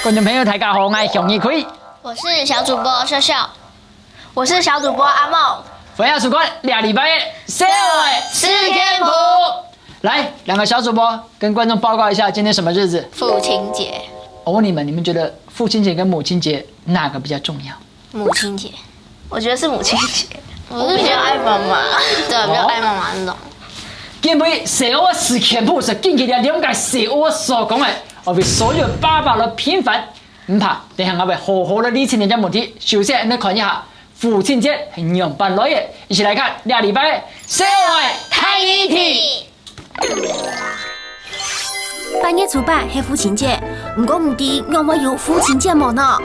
观众朋友大家好，我是熊一奎，我是小主播秀秀，我是小主播阿梦。欢迎收看2礼拜的社会吃天谱。来，两个小主播跟观众报告一下，今天什么日子？父亲节。我问你们，你们觉得父亲节跟母亲节哪个比较重要？母亲节，我觉得是母亲节。我比较爱妈妈，对，比较爱妈妈那种。今天社会吃天谱是近期的了解社会所讲的，我为所有爸爸的平凡。唔怕，等下我会好好的理清人家问题。首先，我们看一下父亲节是样板来的，一起来看2礼拜的社会看议题。8月初8是父亲节，不过唔知我们有父亲节冇呢？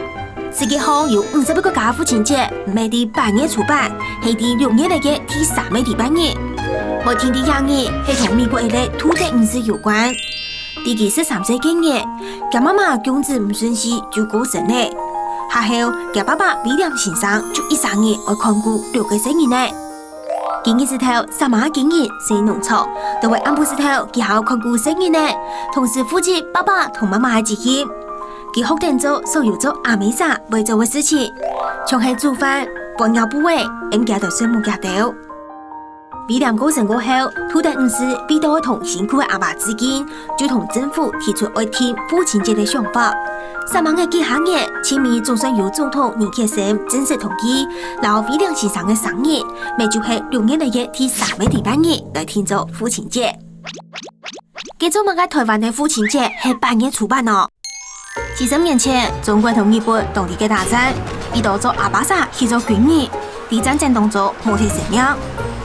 世界上有50个国家父亲节，唔係喺8月初8，係喺6月嚟嘅第3個禮拜日。我聽啲樣嘢係同美國嘅土地誤事有關。第13歲嘅日，佢媽媽公子唔順利就過身咧。下後佢爸爸威廉先生就一生日愛看顧6個生日咧。今日之後，三媽今日係農場，都會安排之後佢好看顧生日咧，同時負責爸爸同媽媽嘅責任。佢學定做所有做阿美莎會做嘅事情，像係煮飯、幫尿布位，咁佢就算冇夾到。威廉過身過後，土地誤事為到同辛苦嘅阿爸之間，就同政府提出愛添父親節嘅想法。三萬嘅幾下日，前面總算由總統尼克森正式同意，然後威廉先生嘅生日，咪就係6月嚟嘅第3個禮拜日來慶祝父親節。記住，我嘅台灣嘅父親節係8月初8哦。40年前，中國同日本當地嘅大戰，一度做阿巴薩去做軍人，喺戰爭當中冇體性命，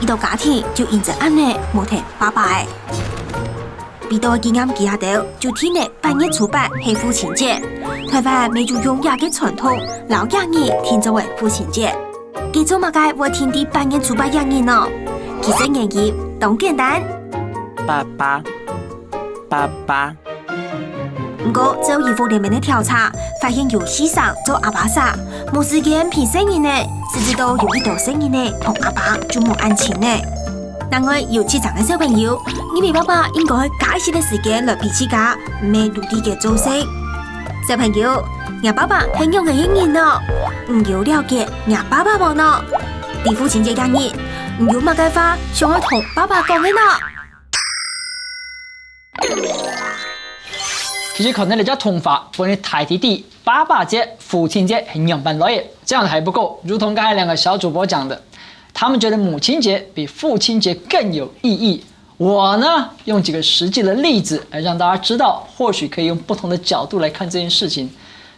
一度家庭就因着安尼冇體拜拜。彼到經驗記下到，就聽日8月初8係父親節，台灣咪就用亞嘅傳統老亞語慶祝為父親節。記住，我嘅我聽啲8月初8亞語呢，其實原意都簡單。爸爸，爸爸。不過，就醫護人員的調查發現，有4生做阿爸薩，冇時間陪生日呢，甚至到有一道生日呢，同阿爸就冇安親呢。另外有7成嘅小朋友，因為爸爸應該喺假期的時間來陪自家，唔係努力嘅做事。小朋友，我爸爸係用嘅一年咯，唔要了解我爸爸冇呢。喺父親節當日，唔要乜嘅話，想要同爸爸講嘅呢。其實可能人家通法關於台地地爸爸節、父親節很樣板來的，這樣還不夠。如同剛才兩個小主播講的，他們覺得母親節比父親節更有意義。我呢，用幾個實際的例子來讓大家知道，或許可以用不同的角度來看這件事情。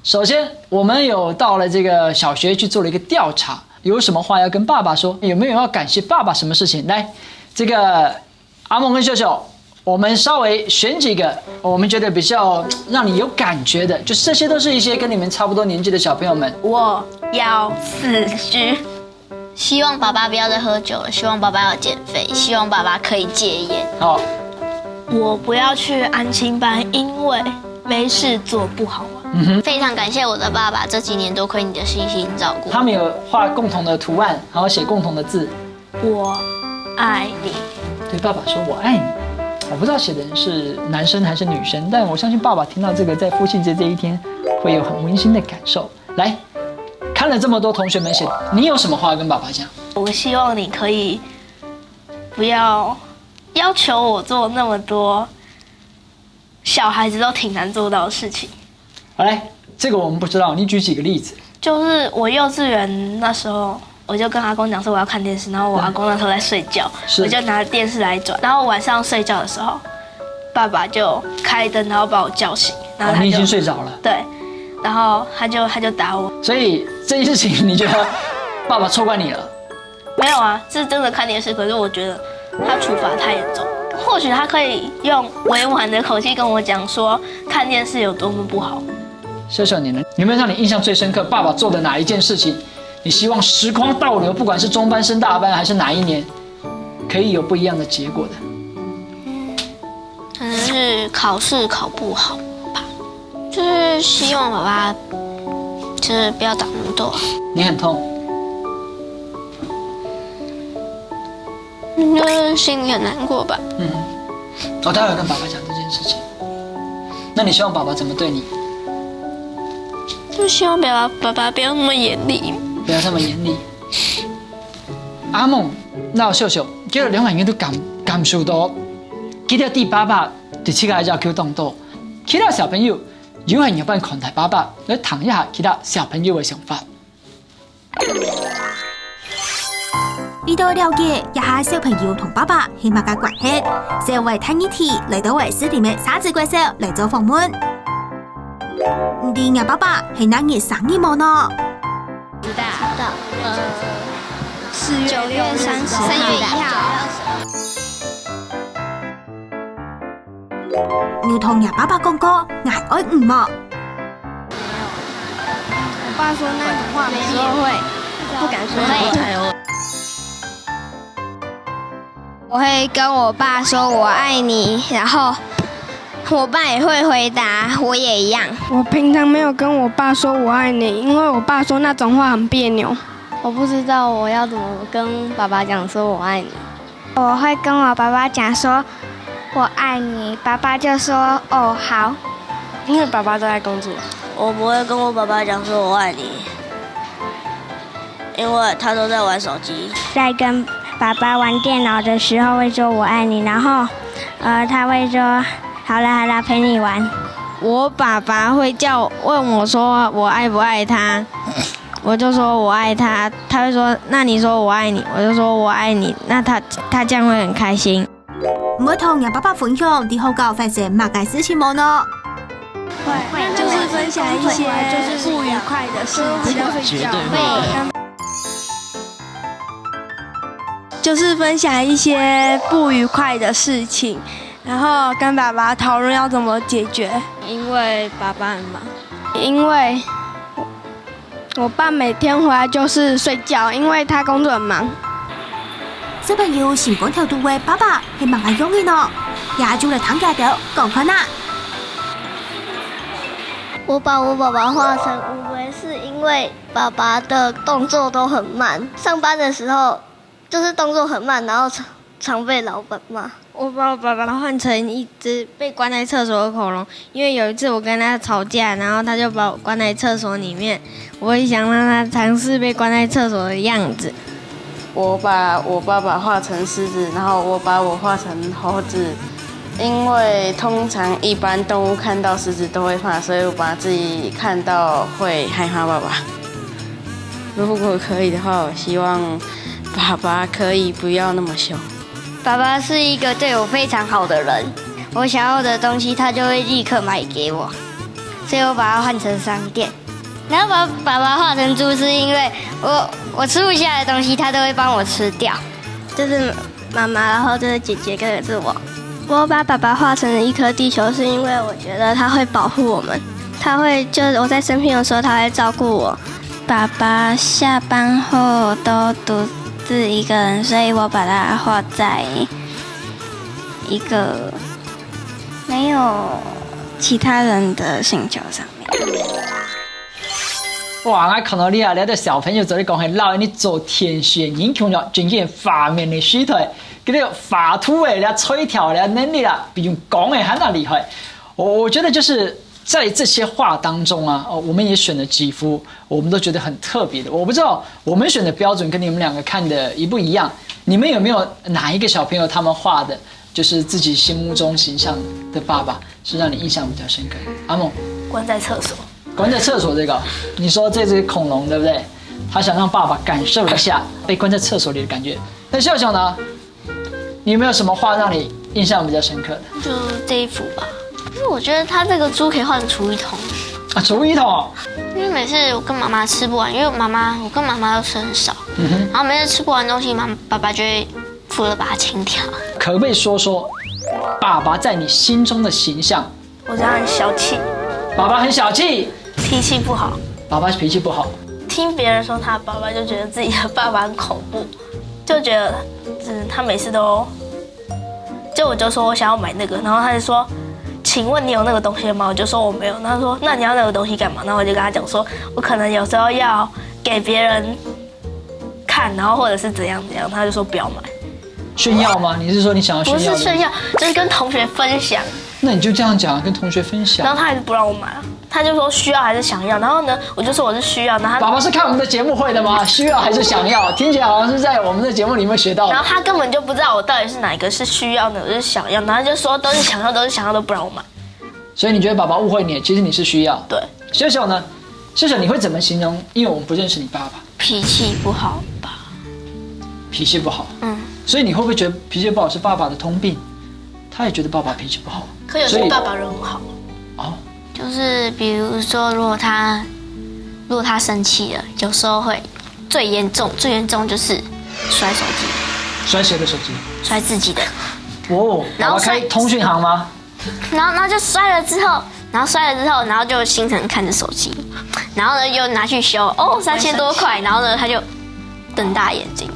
首先，我們有到了這個小學去做了一個調查，有什麼話要跟爸爸說？有沒有要感謝爸爸什麼事情？來，這個阿夢跟秀秀。我們稍微選幾個我們覺得比較讓你有感覺的，就這些都是一些跟你們差不多年紀的小朋友們。我要4句，希望爸爸不要再喝酒了，希望爸爸要減肥，希望爸爸可以戒煙。好，我不要去安親班，因為沒事做不好玩。非常感謝我的爸爸，這幾年多虧你的細心照顧。他們有畫共同的圖案，然後寫共同的字。我愛你。對爸爸說我愛你。我不知道寫的人是男生還是女生，但我相信爸爸聽到這個在父親節這一天會有很溫馨的感受。來，看了這麼多同學們寫，你有什麼話要跟爸爸講？我希望你可以不要要求我做那麼多小孩子都挺難做到的事情。好來，這個我們不知道，你舉幾個例子？就是我幼稚園那時候，我就跟阿公講說我要看電視，然後我阿公那時候在睡覺，我就拿電視來轉，然後晚上睡覺的時候，爸爸就開燈，然後把我叫醒，然後他就你已經睡着了。對，然後他就打我。所以這件事情你覺得爸爸錯怪你了？沒有啊，是真的看電視，可是我覺得他處罰太嚴重。或許他可以用委婉的口氣跟我講說看電視有多麼不好。秀秀，你呢？有沒有讓你印象最深刻？爸爸做的哪一件事情？你希望時光倒流，不管是中班升大班，還是哪一年，可以有不一樣的結果的。可能是考試考不好吧，就是希望爸爸，就是不要長那麼多。你很痛，就是心裡很難過吧。我待會跟爸爸講這件事情。那你希望爸爸怎麼對你？就希望爸爸不要那么严厉，不要这么严厉。阿夢，那秀秀，叫兩個人都感受到，記得啲爸爸第7個就叫動到，其他小朋友有人有辦看待爸爸，來談一下其他小朋友嘅想法。呢度了解一下小朋友同爸爸係乜嘅關係，就為第2題嚟到為4點嘅沙子怪獸嚟做訪問。唔知阿爸爸係哪日生日冇呢？知道9月30、3月1號。要同阿爸爸講過愛愛唔冇？我爸說那種話沒說會，不敢說。我會跟我爸說我愛你，然後我爸也會回答我也一樣。我平常沒有跟我爸說我愛你，因為我爸說那種話很別扭。我不知道我要怎麼跟爸爸講說我愛你。我會跟我爸爸講說我愛你，爸爸就說哦好。因為爸爸都在工作。我不會跟我爸爸講說我愛你，因為他都在玩手機。在跟爸爸玩電腦的時候會說我愛你，然後他會說好啦陪你玩。我爸爸會問我說我愛不愛他，我就說我愛他，他會說那你說我愛你，我就說我愛你，那他這樣會很開心。唔會同阿爸爸分享啲好搞發生乜嘅事情冇呢？會，就是分享一些就是不愉快的事情，絕對會。就是分享一些不愉快的事情，然後跟爸爸討論要怎麼解決。因為爸爸很忙，因為我爸每天回來就是睡覺，因為他工作很忙。小朋友情感調度嘅爸爸係乜嘅樣嘅呢？也就嚟睇下到講看啦。我把我爸爸畫成烏龜，是因為爸爸的動作都很慢，上班的時候就是動作很慢，然後常被老闆罵。我把我爸爸換成一隻被關在廁所的恐龍，因為有一次我跟他吵架，然後他就把我關在廁所裡面，我也想讓他嘗試被關在廁所的樣子。我把我爸爸畫成獅子，然後我把我畫成猴子，因為通常一般動物看到獅子都會怕，所以我把自己看到會害怕爸爸。如果可以的話，我希望爸爸可以不要那麼兇。爸爸是一個對我非常好的人，我想要的東西他就會立刻買給我，所以我把它換成商店。然後把爸爸畫成豬，是因為我吃不下的東西他都會幫我吃掉。就是媽媽，然後就是姐姐，跟着是我。我把爸爸畫成一顆地球，是因為我覺得他會保護我們，他會就是我在生病的時候他會照顧我。爸爸下班後都獨自一個人，所以我把它畫在一個沒有其他人的星球上面。哇！我看到你的小朋友做你講係老你做天選英雄了，竟然發明的水台，佢哋畫圖的吹條的能力啦，比用講的還要厲害。我覺得就是在這些畫當中啊，我們也選了幾幅，我們都覺得很特別的。我不知道我們選的標準跟你們兩個看的一不一樣。你們有沒有哪一個小朋友他們畫的，就是自己心目中形象的爸爸，是讓你印象比較深刻？阿夢，關在廁所。關在廁所這個，你說這隻恐龍對不對？他想讓爸爸感受一下被關在廁所裡的感覺。那秀秀呢？你有沒有什麼畫讓你印象比較深刻的？就這一幅吧，因為我覺得他這個豬可以換廚餘桶。啊，廚餘桶。因為每次我跟媽媽吃不完，因為我跟媽媽都吃很少，然後每次吃不完東西，爸爸就會負責把它清掉。可不可以說說爸爸在你心中的形象？我覺得很小氣。爸爸很小氣，脾氣不好。爸爸脾氣不好。聽別人說他爸爸，就覺得自己的爸爸很恐怖，就覺得他每次都，就我就說我想要買那個，然後他就說，請問你有那個東西嗎？我就說我沒有，他說那你要那個東西幹嘛？然後我就跟他講說，我可能有時候要給別人看，然後或者是怎樣怎樣，他就說不要買。炫耀嗎？你是說你想要炫耀？不是炫耀，就是跟同學分享。那你就這樣講，跟同學分享。然後他還是不讓我買，他就说需要还是想要，然后呢，我就说我是需要，然后爸爸是看我们的节目会的吗？需要还是想要？听起来好像是在我们的节目里面学到的。然后他根本就不知道我到底是哪一个是需要，哪个是想要，然后就说都是想要，都是想要，都不让我买。所以你觉得爸爸误会你，其实你是需要。对。秀秀呢？秀秀你会怎么形容？因为我们不认识你爸爸。脾气不好吧？脾气不好。所以你会不会觉得脾气不好是爸爸的通病？他也觉得爸爸脾气不好。可有时候爸爸人很好。哦。就是比如说，如果他生气了，有时候会最严重就是摔手机。摔谁的手机？摔自己的。哦。然后开通讯行吗？然后就摔了之后，然后就心疼看着手机，然后呢又拿去修，3000多块，然后呢他就瞪大眼睛，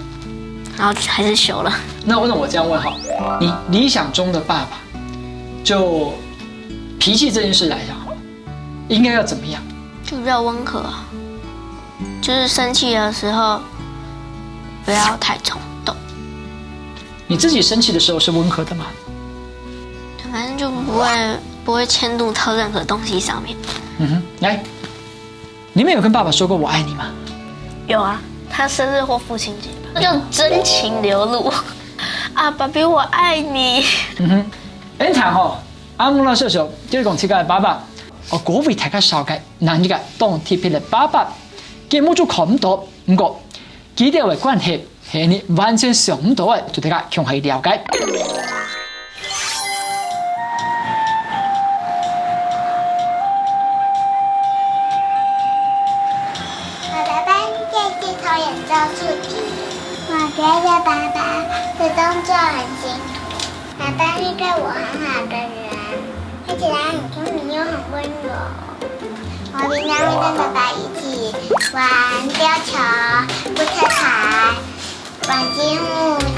然后还是修了。那我这样问好，你理想中的爸爸，就脾气这件事来讲，应该要怎么样？就比较温和啊，就是生气的时候不要太冲动。你自己生气的时候是温和的吗？反正就不会迁怒到任何东西上面。来，你们有跟爸爸说过我爱你吗？有啊，他生日或父亲节，那叫真情流露啊，爸比我爱你。你睇吼，阿姆拉秀秀即係講自己嘅爸爸，嗰位大家少嘅，難嘅當貼片嘅爸爸，佢冇做看唔到，唔過佢哋嘅關係係你完全想唔到嘅，就大家強係了解。我觉得爸爸的动作很辛苦，爸爸是对我很好的人，而且他很聪明又很温柔。我平常会跟爸爸一起玩吊球、扑克牌、玩积木。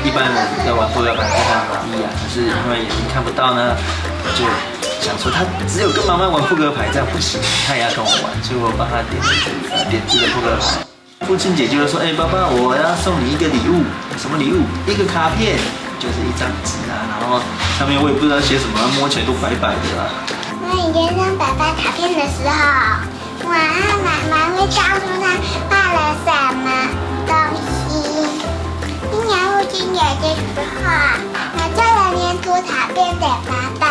一般人在玩扑克牌非常容易啊，可是因为眼睛看不到呢，我就想说他只有跟妈妈玩扑克牌这样不行，他也要跟我玩，所以我帮他点字的扑克牌。父亲节就是说，爸爸，我要送你一个礼物，什么礼物？一个卡片，就是一张纸啊，然后上面我也不知道写什么，摸起来都白白的啊。我以前送爸爸卡片的时候，我和妈妈会告诉他画了什么东西。今年父亲节的时候，我做了粘土卡片给爸爸。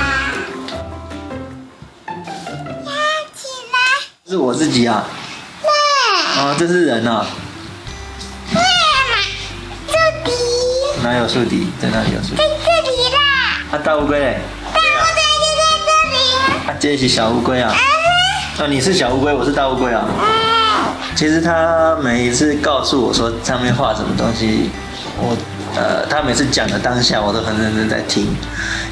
压起来。是我自己啊。哦，这是人啊！对嘛，树敌。哪有树敌？在哪里有树敌？在这里啦。大乌龟嘞？大乌龟就在这里。这是小乌龟啊。你是小乌龟，我是大乌龟啊。其实他每一次告诉我说上面画什么东西，他每次讲的当下，我都很认真在听，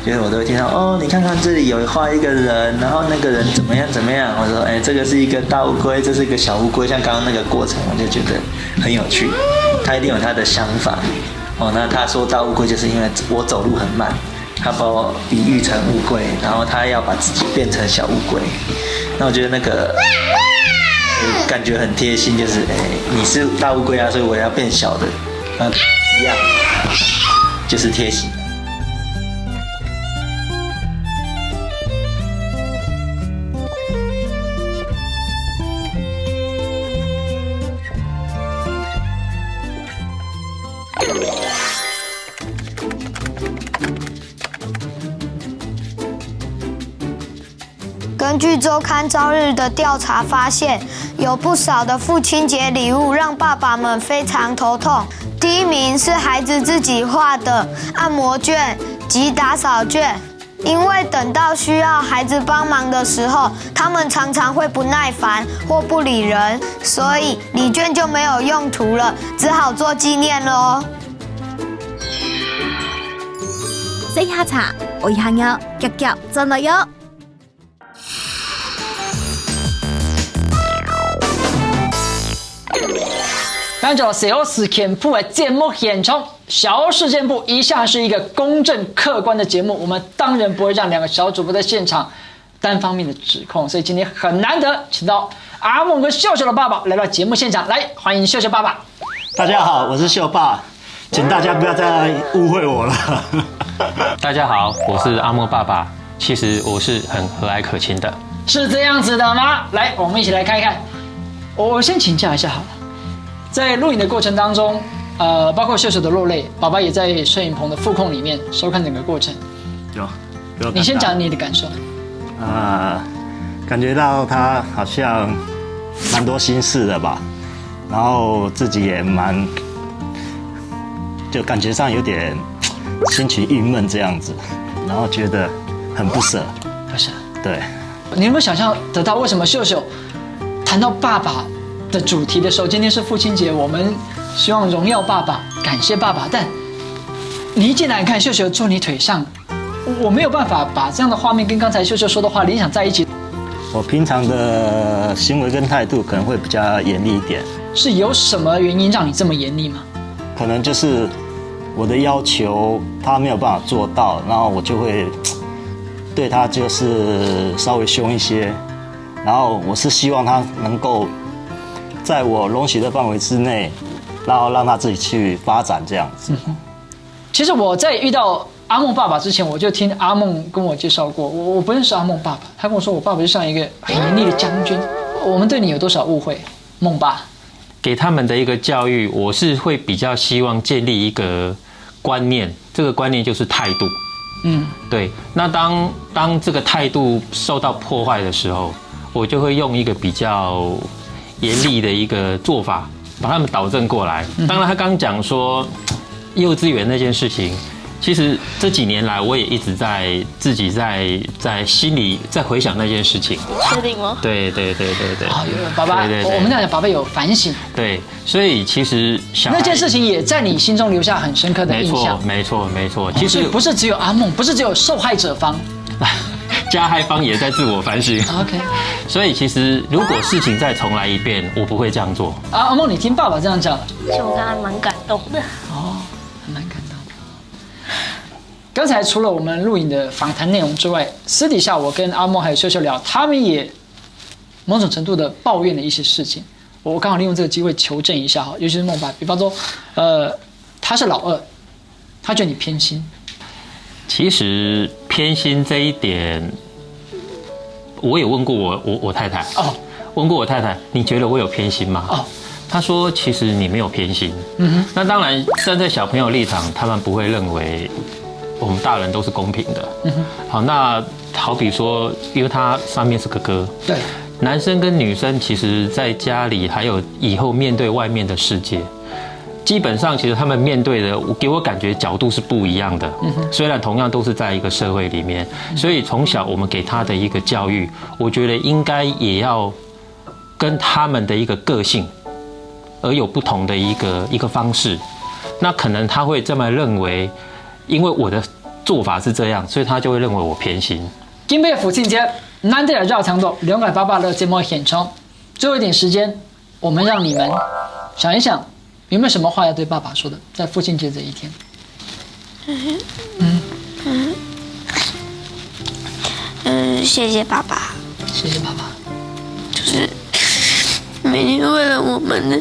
就是我都会听到你看看这里有画一个人，然后那个人怎么样怎么样，我说这个是一个大乌龟，这是一个小乌龟，像刚刚那个过程，我就觉得很有趣，他一定有他的想法。那他说大乌龟就是因为我走路很慢，他把我比喻成乌龟，然后他要把自己变成小乌龟，那我觉得那个感觉很贴心，就是你是大乌龟啊，所以我要变小的，一样，就是贴心。根据周刊朝日的调查发现，有不少的父亲节礼物让爸爸们非常头痛。第一名是孩子自己画的按摩券及打扫券，因为等到需要孩子帮忙的时候，他们常常会不耐烦或不理人，所以礼券就没有用途了，只好做纪念咯。这下茶，我一下要夹夹真的哟。按照小事件部的节目现场，小事件部一向是一个公正客观的节目，我们当然不会让两个小主播在现场单方面的指控，所以今天很难得请到阿梦跟秀秀的爸爸来到节目现场，来欢迎秀秀爸爸。大家好，我是秀爸，请大家不要再误会我了。大家好，我是阿梦爸爸，其实我是很和蔼可亲的。是这样子的吗？来，我们一起来看一看。我先请教一下好了，在录影的过程当中，包括秀秀的落泪，爸爸也在摄影棚的副控里面收看整个过程。有你先讲你的感受。感觉到他好像蛮多心事的吧，然后自己也就感觉上有点心情郁闷这样子，然后觉得很不舍。不舍。对。你有没有想象得到为什么秀秀谈到爸爸的主题的时候，今天是父亲节，我们希望荣耀爸爸，感谢爸爸，但你一进来看秀秀坐你腿上，我没有办法把这样的画面跟刚才秀秀说的话联想在一起。我平常的行为跟态度可能会比较严厉一点。是有什么原因让你这么严厉吗？可能就是我的要求他没有办法做到，然后我就会对他就是稍微凶一些，然后我是希望他能够在我容许的范围之内，然后让他自己去发展这样子。其实我在遇到阿梦爸爸之前，我就听阿梦跟我介绍过，我不认识阿梦爸爸，他跟我说我爸爸就像一个很严厉的将军。我们对你有多少误会，梦爸？给他们的一个教育，我是会比较希望建立一个观念，这个观念就是态度。对。那当这个态度受到破坏的时候，我就会用一个比较严厉的一个做法，把他们导正过来。当然，他刚讲说幼稚园那件事情，其实这几年来我也一直在自己在心里在回想那件事情。确定吗？对。爸爸，我们这样讲，爸爸有反省。对，所以其实那件事情也在你心中留下很深刻的印象。没错。其实不是只有阿梦，不是只有受害者方。加害方也在自我反省。OK， 所以其实如果事情再重来一遍，我不会这样做。阿梦，你听爸爸这样讲，其实我刚才蛮感动的。蛮感动的。刚才除了我们录影的访谈内容之外，私底下我跟阿梦还有秀秀聊，他们也某种程度的抱怨了一些事情。我刚好利用这个机会求证一下哈，尤其是梦爸，比方说，他是老二，他觉得你偏心。其实偏心这一点，我也问过我太太。问过我太太，你觉得我有偏心吗？她说其实你没有偏心。那当然站在小朋友立场，他们不会认为我们大人都是公平的。好，那好比说，因为他上面是哥哥，对，男生跟女生其实在家里还有以后面对外面的世界。基本上，其实他们面对的，给我感觉角度是不一样的。虽然同样都是在一个社会里面，所以从小我们给他的一个教育，我觉得应该也要跟他们的一个个性而有不同的一个方式。那可能他会这么认为，因为我的做法是这样，所以他就会认为我偏心。今天父亲节，难得的绕长度，两个爸爸的节目现场，最后一点时间，我们让你们想一想。有没有什么话要对爸爸说的？在父亲节这一天。谢谢爸爸。谢谢爸爸。就是每天为了我们的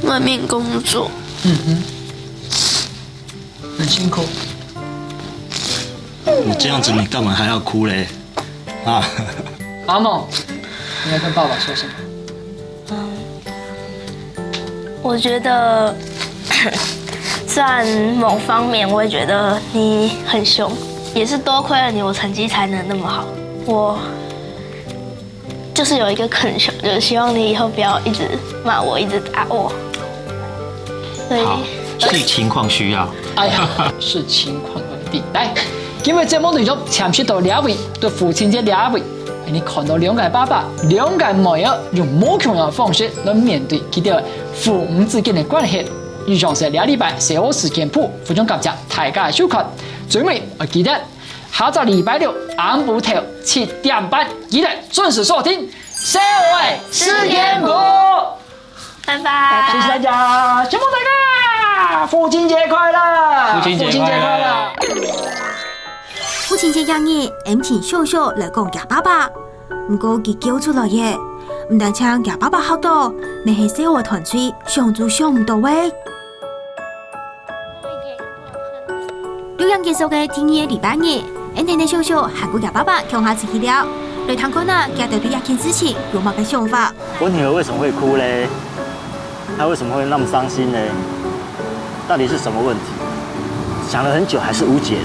外面工作。很辛苦。你这样子，你干嘛还要哭嘞？阿梦，你要跟爸爸说什么？我觉得，虽然某方面我也觉得你很凶，也是多亏了你，我成绩才能那么好。我就是有一个恳求，就是希望你以后不要一直骂我，一直打我。好，是情况需要。哎呀，是情况而定。来，今日节目内容阐述到两位对父亲节两位。你看到两个爸爸、两个妹儿用某种样的方式来面对佢哋父母之間嘅關係。以上是2禮拜社會事件簿附中夾雜大家嘅收看。最尾我記得下晝禮拜六晏午頭7點半，記得準時收聽社會事件簿。拜拜，謝謝大家，希望大家父親節快樂！父親節快樂！父親節當日，俺請秀秀來講夾爸爸，不過佢叫出來嘅，唔但唱夾爸爸好多，你係社會團隊想做想唔到位。錄音結束嘅第二個禮拜日，俺聽到秀秀韓國夾爸爸強下自己了，对堂哥呢，家对对亚件事情有某个想法。我女儿为什么会哭嘞？她为什么会那么伤心呢？到底是什么问题？想了很久还是无解。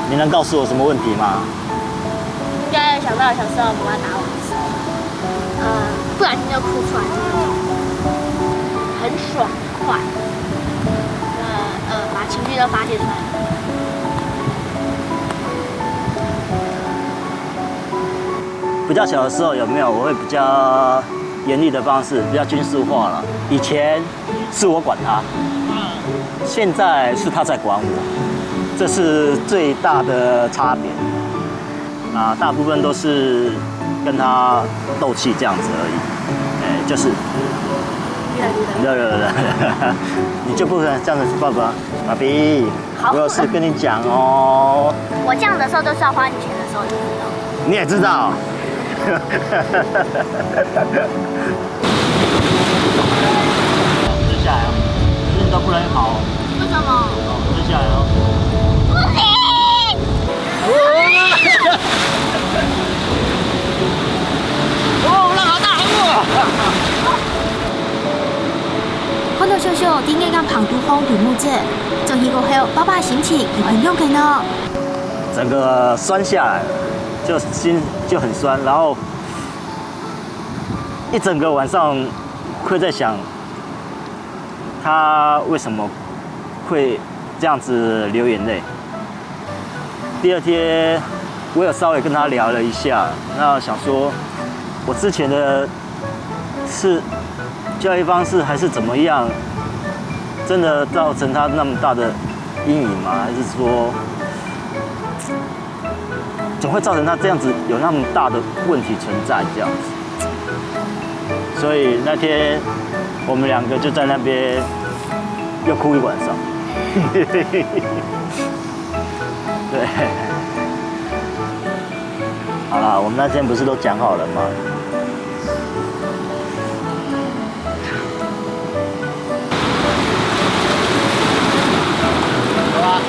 你能告诉我什么问题吗？应该想到小时候妈妈打我的时候，不小心就哭出来的那种，很爽快，把情绪都发泄出来。比较小的时候有没有？我会比较严厉的方式，比较军事化了。以前是我管他，现在是他在管我，这是最大的差别。大部分都是跟他斗气这样子而已，就是，你就不能这样子，爸比，我有事跟你讲哦。我这样的时候都是要花你钱的时候，你知道？你也知道。蹲下来哦，运动不能跑。为什么？蹲下来哦。不行。让好大看到秀秀顶眼咁旁度风对木子，整起过后，爸爸心情又很勇敢呢。整个酸下来了，就心就很酸，然后一整个晚上会在想，他为什么会这样子流眼泪。第二天，我有稍微跟他聊了一下，那想说，我之前的教育方式还是怎么样，真的造成他那么大的阴影吗？还是说，总会造成他这样子有那么大的问题存在这样子？所以那天我们两个就在那边又哭一晚上。对，好啦，我们那天不是都讲好了吗？好吧，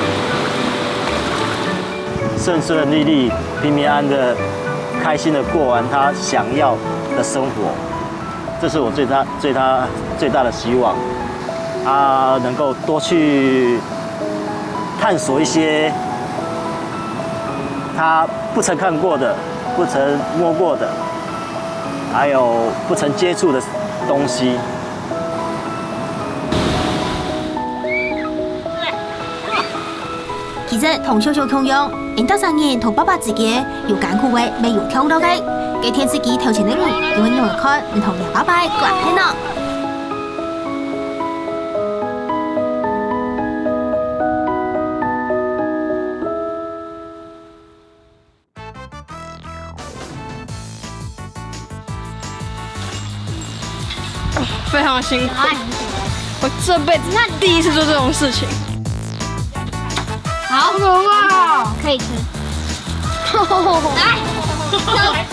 顺顺利利、平平安安的、开心的过完他想要的生活，这是我最大的希望。他能够多去探索一些他不曾看过的、不曾摸过的，还有不曾接触的东西。其實同秀秀同樣，因到3年同爸爸自己有艱苦位未有聽到嘅，給天自己頭前的路，因為你們看唔同兩爸爸關係呢。非常辛苦，我这辈子第一次做这种事情。好，哇，可以吃。来，